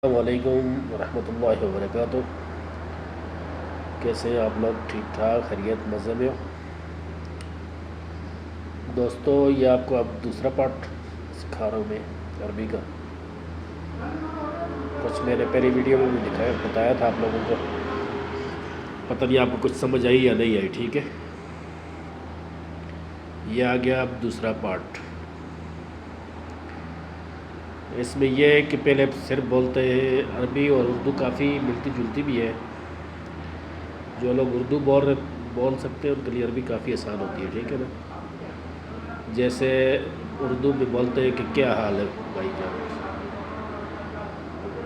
السلام علیکم ورحمۃ اللہ وبرکاتہ۔ کیسے ہیں آپ لوگ؟ ٹھیک ٹھاک، خیریت، مزے میں ہو؟ دوستو، یہ آپ کو اب دوسرا پارٹ سکھا رہا ہوں میں عربی کا۔ کچھ میں نے پہلی ویڈیو میں بھی بتایا تھا آپ لوگوں کو، پتہ نہیں آپ کو کچھ سمجھ آئی یا نہیں آئی۔ ٹھیک ہے، یہ آ گیا اب دوسرا پارٹ۔ اس میں یہ ہے کہ پہلے صرف بولتے ہیں عربی اور اردو کافی ملتی جلتی بھی ہے۔ جو لوگ اردو بول سکتے ہیں ان کے لیے عربی کافی آسان ہوتی ہے۔ ٹھیک ہے نا؟ جیسے اردو میں بولتے ہیں کہ کیا حال ہے بھائی جان،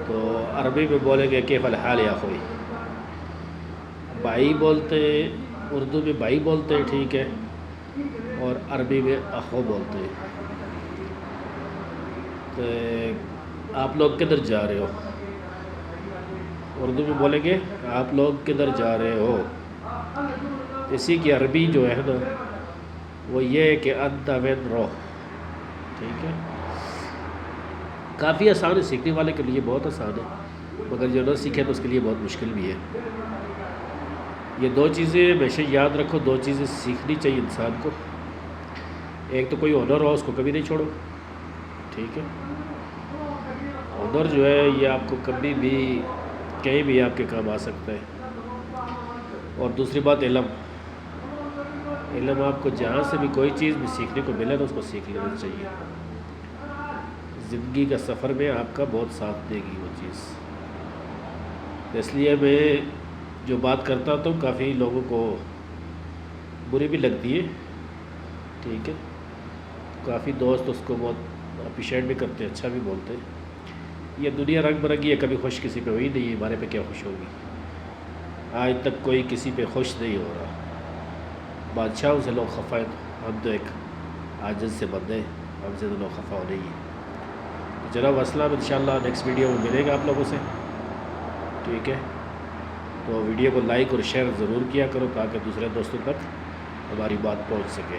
تو عربی میں بولیں گے کیف الحال یا اخوی۔ بھائی بولتے ہیں، اردو میں بھائی بولتے ہیں، ٹھیک ہے، اور عربی میں اخو بولتے ہیں۔ تو آپ لوگ کدھر جا رہے ہو؟ اردو میں بولیں گے آپ لوگ کدھر جا رہے ہو۔ اسی کی عربی جو ہے نا وہ یہ ہے کہ انت وین روح۔ ٹھیک ہے، کافی آسان ہے، سیکھنے والے کے لیے بہت آسان ہے، مگر جو نہ سیکھے تو اس کے لیے بہت مشکل بھی ہے۔ یہ دو چیزیں ہمیشہ یاد رکھو، دو چیزیں سیکھنی چاہیے انسان کو۔ ایک تو کوئی ہنر ہو، اس کو کبھی نہیں چھوڑو۔ ٹھیک ہے، ہنر جو ہے یہ آپ کو کبھی بھی کہیں بھی آپ کے کام آ سکتا ہے۔ اور دوسری بات علم آپ کو جہاں سے بھی کوئی چیز بھی سیکھنے کو ملے تو اس کو سیکھ لینا چاہیے۔ زندگی کا سفر میں آپ کا بہت ساتھ دے گی وہ چیز۔ اس لیے میں جو بات کرتا تو کافی لوگوں کو بری بھی لگتی ہے، ٹھیک ہے، کافی دوست اس کو بہت اپریشیٹ بھی کرتے ہیں، اچھا بھی بولتے ہیں۔ یہ دنیا رنگ برنگی ہے، کبھی خوش کسی پہ ہوئی نہیں ہے، ہمارے پہ کیا خوش ہوگی؟ آج تک کوئی کسی پہ خوش نہیں ہو رہا۔ بادشاہوں سے لوگ خفا ہیں، ہم تو ایک عاجز سے بندے ہیں، ہم سے تو لوگ خفا ہو نہیں ہیں۔ تو جناب السلام، انشاءاللہ نیکسٹ ویڈیو میں ملے گا آپ لوگوں سے، ٹھیک ہے؟ تو ویڈیو کو لائک اور شیئر ضرور کیا کرو تاکہ دوسرے دوستوں تک ہماری بات پہنچ سکے۔